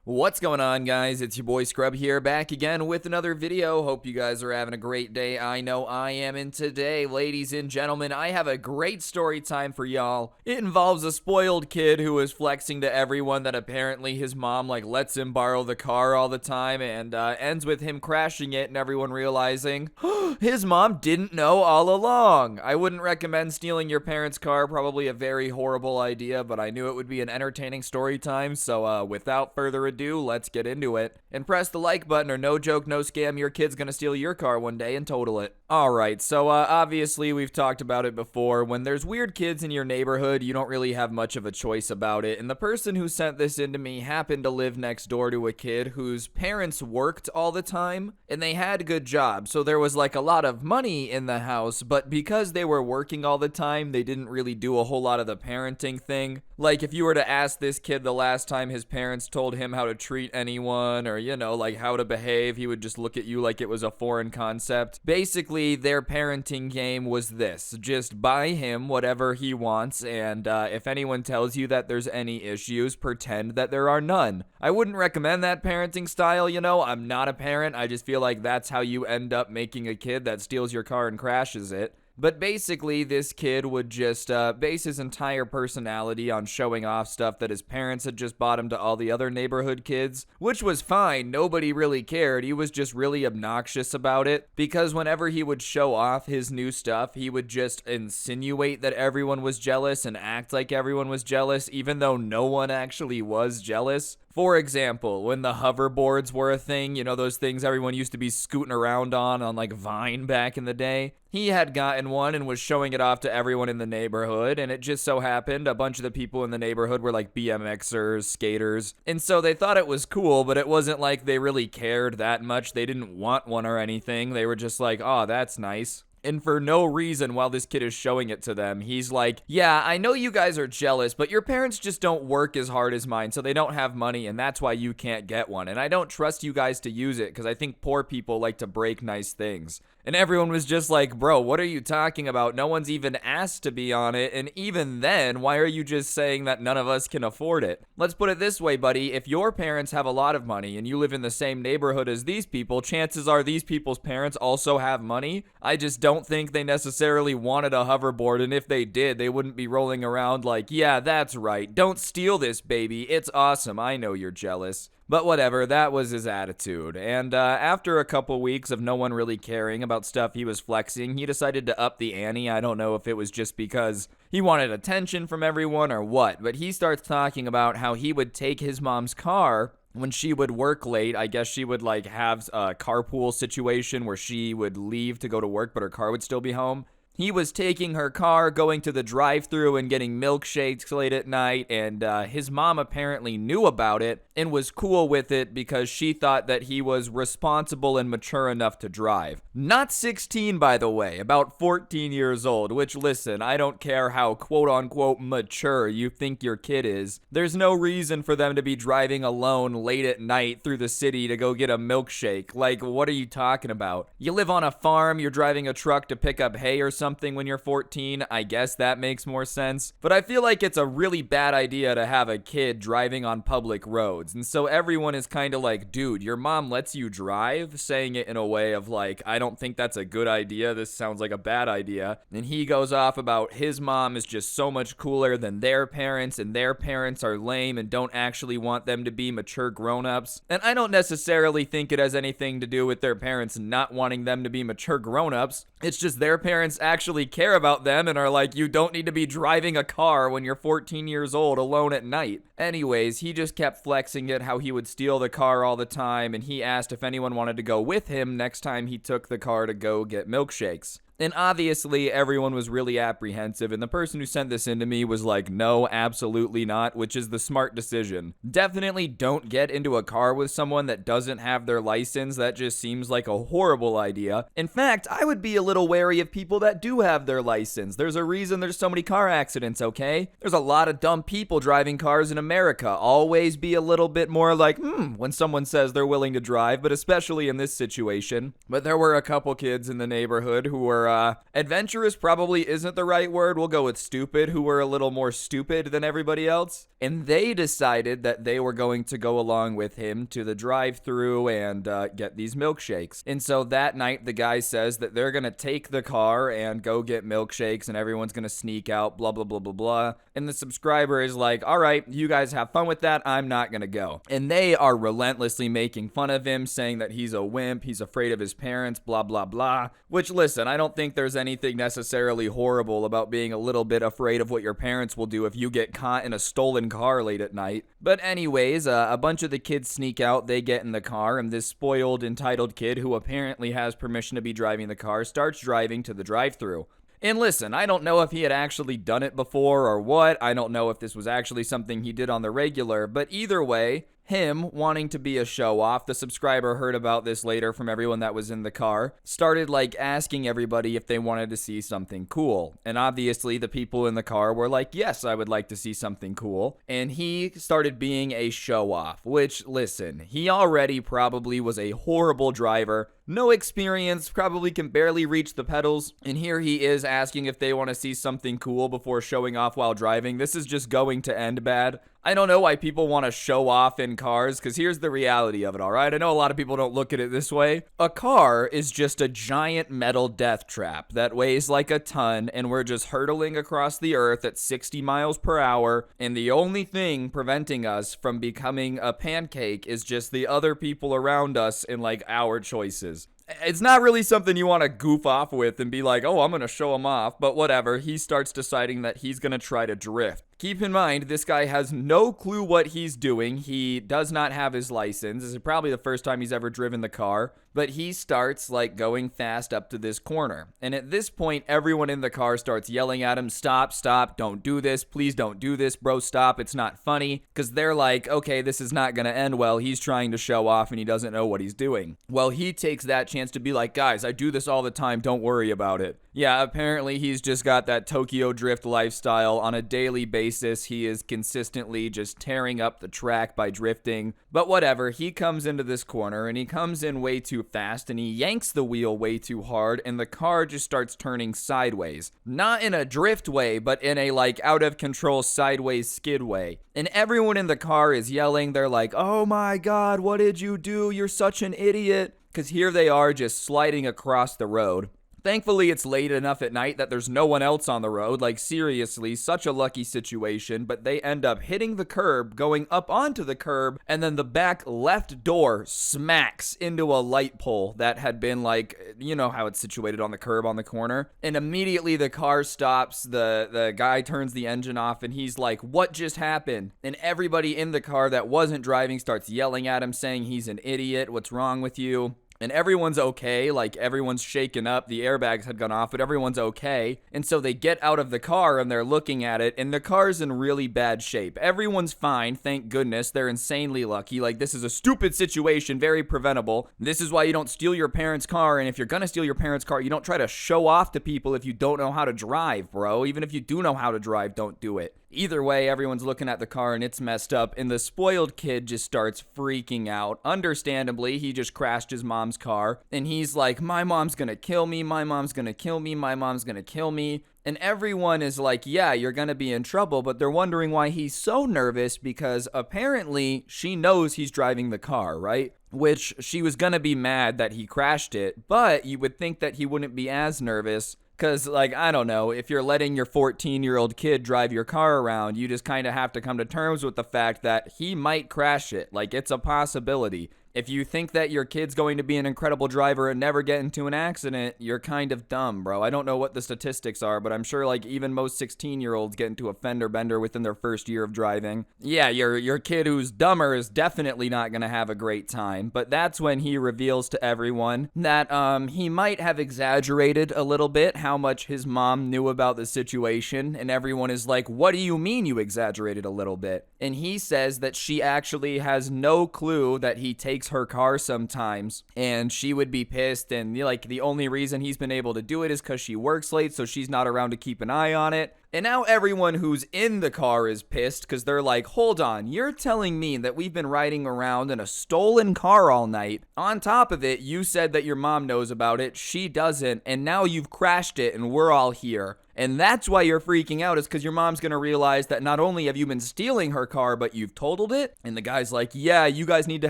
What's going on, guys? It's your boy Scrub here, back again with another video. Hope you guys are having a great day. I know I am, and today, ladies and gentlemen, I have a great story time for y'all. It involves a spoiled kid who is flexing to everyone that apparently his mom lets him borrow the car all the time, and ends with him crashing it and everyone realizing his mom didn't know all along. I wouldn't recommend stealing your parents' car, probably a very horrible idea, but I knew it would be an entertaining story time, so without further ado, let's get into it. And press the like button or no joke, no scam, your kid's gonna steal your car one day and total it. Alright, so obviously we've talked about it before. When there's weird kids in your neighborhood, you don't really have much of a choice about it. And the person who sent this in to me happened to live next door to a kid whose parents worked all the time and they had good jobs. So there was a lot of money in the house, but because they were working all the time, they didn't really do a whole lot of the parenting thing. Like if you were to ask this kid the last time his parents told him how to treat anyone or, how to behave, he would just look at you like it was a foreign concept. Basically, their parenting game was this: just buy him whatever he wants, and if anyone tells you that there's any issues, pretend that there are none. I wouldn't recommend that parenting style, I'm not a parent. I just feel like that's how you end up making a kid that steals your car and crashes it. But basically, this kid would just base his entire personality on showing off stuff that his parents had just bought him to all the other neighborhood kids, which was fine. Nobody really cared. He was just really obnoxious about it, because whenever he would show off his new stuff, he would just insinuate that everyone was jealous and act like everyone was jealous, even though no one actually was jealous. For example, when the hoverboards were a thing, those things everyone used to be scooting around on Vine back in the day. He had gotten one and was showing it off to everyone in the neighborhood, and it just so happened a bunch of the people in the neighborhood were BMXers, skaters, and so they thought it was cool, but it wasn't like they really cared that much. They didn't want one or anything. They were just like, oh, that's nice. And for no reason, while this kid is showing it to them, he's like, yeah, I know you guys are jealous, but your parents just don't work as hard as mine, so they don't have money, and that's why you can't get one. And I don't trust you guys to use it, because I think poor people like to break nice things. And everyone was just like, bro, what are you talking about? No one's even asked to be on it, and even then, why are you just saying that none of us can afford it? Let's put it this way, buddy. If your parents have a lot of money, and you live in the same neighborhood as these people, chances are these people's parents also have money. I just don't think they necessarily wanted a hoverboard, and if they did, they wouldn't be rolling around like, yeah, that's right, don't steal this, baby, it's awesome, I know you're jealous. But whatever, that was his attitude. And after a couple weeks of no one really caring about stuff he was flexing, he decided to up the ante. I don't know if it was just because he wanted attention from everyone or what, but he starts talking about how he would take his mom's car when she would work late. I guess she would have a carpool situation where she would leave to go to work, but her car would still be home. He was taking her car, going to the drive-thru and getting milkshakes late at night, and his mom apparently knew about it and was cool with it because she thought that he was responsible and mature enough to drive. Not 16, by the way, about 14 years old, which, listen, I don't care how quote-unquote mature you think your kid is. There's no reason for them to be driving alone late at night through the city to go get a milkshake. What are you talking about? You live on a farm, you're driving a truck to pick up hay or something when you're 14, I guess that makes more sense. But I feel like it's a really bad idea to have a kid driving on public roads. And so everyone is kind of like, dude, your mom lets you drive? Saying it in a way of I don't think that's a good idea. This sounds like a bad idea. And he goes off about his mom is just so much cooler than their parents, and their parents are lame and don't actually want them to be mature grown-ups. And I don't necessarily think it has anything to do with their parents not wanting them to be mature grown-ups. It's just their parents actually care about them and are like, you don't need to be driving a car when you're 14 years old alone at night. Anyways, he just kept flexing it how he would steal the car all the time, and he asked if anyone wanted to go with him next time he took the car to go get milkshakes. And obviously, everyone was really apprehensive, and the person who sent this in to me was like, no, absolutely not, which is the smart decision. Definitely don't get into a car with someone that doesn't have their license. That just seems like a horrible idea. In fact, I would be a little wary of people that do have their license. There's a reason there's so many car accidents, okay? There's a lot of dumb people driving cars in America. America always be a little bit more like, when someone says they're willing to drive, but especially in this situation. But there were a couple kids in the neighborhood who were, adventurous probably isn't the right word, we'll go with stupid, who were a little more stupid than everybody else. And they decided that they were going to go along with him to the drive-thru and get these milkshakes. And so that night, the guy says that they're going to take the car and go get milkshakes and everyone's going to sneak out, blah, blah, blah, blah, blah. And the subscriber is like, all right, you guys have fun with that. I'm not going to go. And they are relentlessly making fun of him, saying that he's a wimp, he's afraid of his parents, blah, blah, blah. Which, listen, I don't think there's anything necessarily horrible about being a little bit afraid of what your parents will do if you get caught in a stolen car late at night. But anyways, a bunch of the kids sneak out, they get in the car, and this spoiled, entitled kid who apparently has permission to be driving the car starts driving to the drive-thru. And listen, I don't know if he had actually done it before or what. I don't know if this was actually something he did on the regular, but either way, him wanting to be a show-off, the subscriber heard about this later from everyone that was in the car, started like asking everybody if they wanted to see something cool. And obviously the people in the car were like, yes, I would like to see something cool. And he started being a show-off, which, listen, he already probably was a horrible driver. No experience, probably can barely reach the pedals, and here he is asking if they want to see something cool before showing off while driving. This is just going to end bad. I don't know why people want to show off in cars, because here's the reality of it, alright? I know a lot of people don't look at it this way. A car is just a giant metal death trap that weighs like a ton, and we're just hurtling across the earth at 60 miles per hour, and the only thing preventing us from becoming a pancake is just the other people around us and like our choices. It's not really something you want to goof off with and be like, oh, I'm going to show him off, but whatever. He starts deciding that he's going to try to drift. Keep in mind, this guy has no clue what he's doing. He does not have his license. This is probably the first time he's ever driven the car, but he starts like going fast up to this corner. And at this point, everyone in the car starts yelling at him, stop, stop, don't do this, please don't do this, bro, stop, it's not funny. Because they're like, okay, this is not going to end well. He's trying to show off and he doesn't know what he's doing. Well, he takes that chance to be like, guys, I do this all the time, don't worry about it. Yeah, apparently he's just got that Tokyo Drift lifestyle. On a daily basis, he is consistently just tearing up the track by drifting. But whatever, he comes into this corner and he comes in way too fast and he yanks the wheel way too hard and the car just starts turning sideways. Not in a drift way, but in a like out of control sideways skid way. And everyone in the car is yelling, they're like, oh my god, what did you do? You're such an idiot. Because here they are just sliding across the road. Thankfully, it's late enough at night that there's no one else on the road. Like, seriously, such a lucky situation. But they end up hitting the curb, going up onto the curb, and then the back left door smacks into a light pole that had been, like, you know how it's situated on the curb on the corner. And immediately the car stops, the guy turns the engine off, and he's like, what just happened? And everybody in the car that wasn't driving starts yelling at him, saying he's an idiot, what's wrong with you? And everyone's okay, like everyone's shaken up, the airbags had gone off, but everyone's okay. And so they get out of the car and they're looking at it, and the car's in really bad shape. Everyone's fine, thank goodness, they're insanely lucky. Like, this is a stupid situation, very preventable. This is why you don't steal your parents' car, and if you're gonna steal your parents' car, you don't try to show off to people if you don't know how to drive, bro. Even if you do know how to drive, don't do it. Either way, everyone's looking at the car and it's messed up, and the spoiled kid just starts freaking out. Understandably, he just crashed his mom's car, and he's like, my mom's gonna kill me, my mom's gonna kill me, my mom's gonna kill me. And everyone is like, yeah, you're gonna be in trouble, but they're wondering why he's so nervous because apparently she knows he's driving the car, right? Which she was gonna be mad that he crashed it, but you would think that he wouldn't be as nervous. Because, like, I don't know, if you're letting your 14-year-old kid drive your car around, you just kind of have to come to terms with the fact that he might crash it. Like, it's a possibility. If you think that your kid's going to be an incredible driver and never get into an accident, you're kind of dumb, bro. I don't know what the statistics are, but I'm sure, like, even most 16-year-olds get into a fender bender within their first year of driving. Yeah, your kid who's dumber is definitely not gonna have a great time, but that's when he reveals to everyone that, he might have exaggerated a little bit how much his mom knew about the situation, and everyone is like, what do you mean you exaggerated a little bit? And he says that she actually has no clue that he takes her car sometimes, and she would be pissed, and like the only reason he's been able to do it is because she works late, so she's not around to keep an eye on it. And now everyone who's in the car is pissed because they're like, hold on, you're telling me that we've been riding around in a stolen car all night. On top of it, you said that your mom knows about it, she doesn't, and now you've crashed it and we're all here. And that's why you're freaking out, is because your mom's going to realize that not only have you been stealing her car, but you've totaled it. And the guy's like, yeah, you guys need to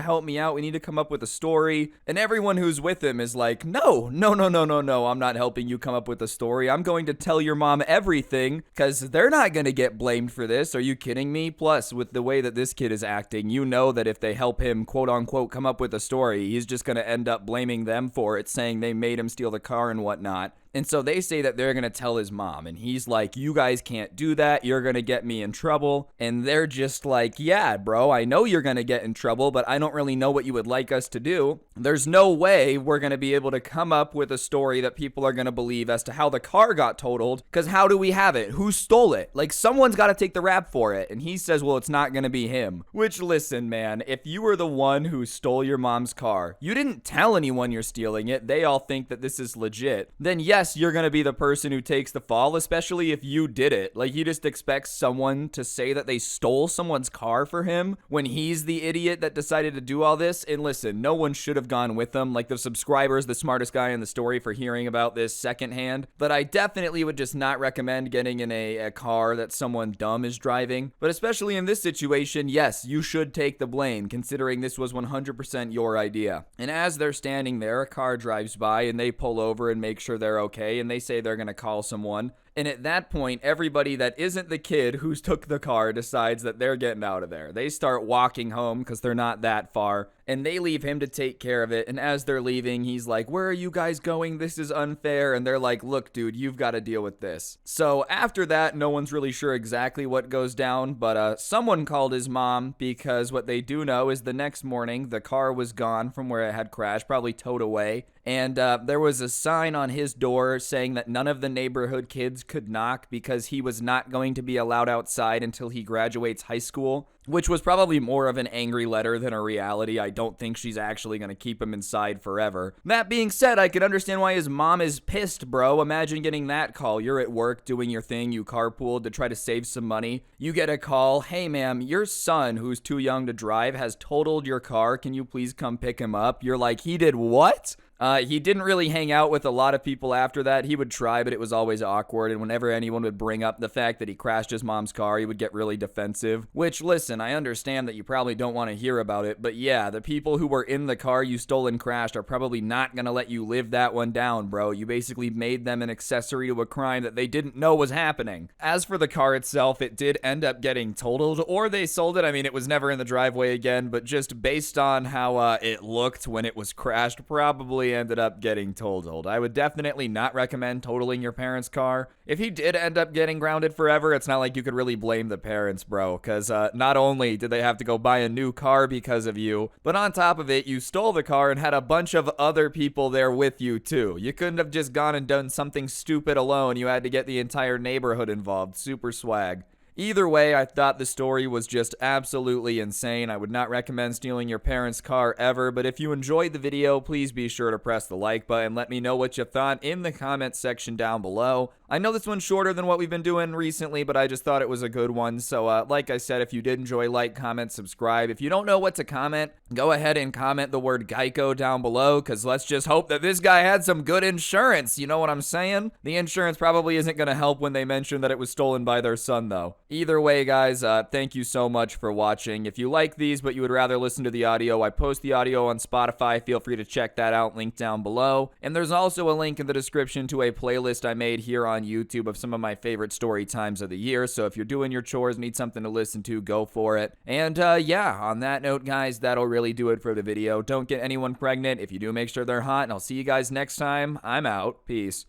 help me out. We need to come up with a story. And everyone who's with him is like, no, I'm not helping you come up with a story. I'm going to tell your mom everything because they're not going to get blamed for this. Are you kidding me? Plus, with the way that this kid is acting, you know that if they help him, quote unquote, come up with a story, he's just going to end up blaming them for it, saying they made him steal the car and whatnot. And so they say that they're going to tell his mom, and he's like, you guys can't do that. You're going to get me in trouble. And they're just like, yeah, bro, I know you're going to get in trouble, but I don't really know what you would like us to do. There's no way we're going to be able to come up with a story that people are going to believe as to how the car got totaled, because how do we have it? Who stole it? Like, someone's got to take the rap for it. And he says, well, it's not going to be him. Which, listen, man, if you were the one who stole your mom's car, you didn't tell anyone you're stealing it, they all think that this is legit, then yes, you're going to be the person who takes the fall, especially if you did it. Like, he just expects someone to say that they stole someone's car for him when he's the idiot that decided to do all this. And listen, no one should have gone with him. Like, the subscriber's the smartest guy in the story for hearing about this secondhand. But I definitely would just not recommend getting in a car that someone dumb is driving. But especially in this situation, yes, you should take the blame, considering this was 100% your idea. And as they're standing there, a car drives by and they pull over and make sure they're okay, and they say they're going to call someone. And at that point, everybody that isn't the kid who took the car decides that they're getting out of there. They start walking home because they're not that far, and they leave him to take care of it. And as they're leaving, he's like, where are you guys going? This is unfair. And they're like, look, dude, you've got to deal with this. So after that, no one's really sure exactly what goes down, but someone called his mom, because what they do know is the next morning, the car was gone from where it had crashed, probably towed away. And there was a sign on his door saying that none of the neighborhood kids could knock because he was not going to be allowed outside until he graduates high school, which was probably more of an angry letter than a reality. I don't think she's actually going to keep him inside forever. That being said, I could understand why his mom is pissed, bro. Imagine getting that call. You're at work doing your thing. You carpooled to try to save some money. You get a call. Hey, ma'am, your son, who's too young to drive, has totaled your car. Can you please come pick him up? You're like, he did what? He didn't really hang out with a lot of people after that. He would try, but it was always awkward. And whenever anyone would bring up the fact that he crashed his mom's car, he would get really defensive. Which, listen, I understand that you probably don't want to hear about it. But yeah, the people who were in the car you stole and crashed are probably not going to let you live that one down, bro. You basically made them an accessory to a crime that they didn't know was happening. As for the car itself, it did end up getting totaled, or they sold it. I mean, it was never in the driveway again, but just based on how it looked when it was crashed, probably ended up getting totaled. I would definitely not recommend totaling your parents' car. If he did end up getting grounded forever, it's not like you could really blame the parents, bro, because not only did they have to go buy a new car because of you, but on top of it, you stole the car and had a bunch of other people there with you too. You couldn't have just gone and done something stupid alone. You had to get the entire neighborhood involved. Super swag. Either way, I thought the story was just absolutely insane. I would not recommend stealing your parents' car ever, but if you enjoyed the video, please be sure to press the like button. Let me know what you thought in the comments section down below. I know this one's shorter than what we've been doing recently, but I just thought it was a good one. So like I said, if you did enjoy, like, comment, subscribe. If you don't know what to comment, go ahead and comment the word Geico down below, because let's just hope that this guy had some good insurance. You know what I'm saying? The insurance probably isn't going to help when they mention that it was stolen by their son, though. Either way, guys, thank you so much for watching. If you like these, but you would rather listen to the audio, I post the audio on Spotify. Feel free to check that out, link down below. And there's also a link in the description to a playlist I made here on YouTube of some of my favorite story times of the year. So if you're doing your chores, need something to listen to, go for it. And yeah, on that note, guys, that'll really do it for the video. Don't get anyone pregnant. If you do, make sure they're hot, and I'll see you guys next time. I'm out. Peace.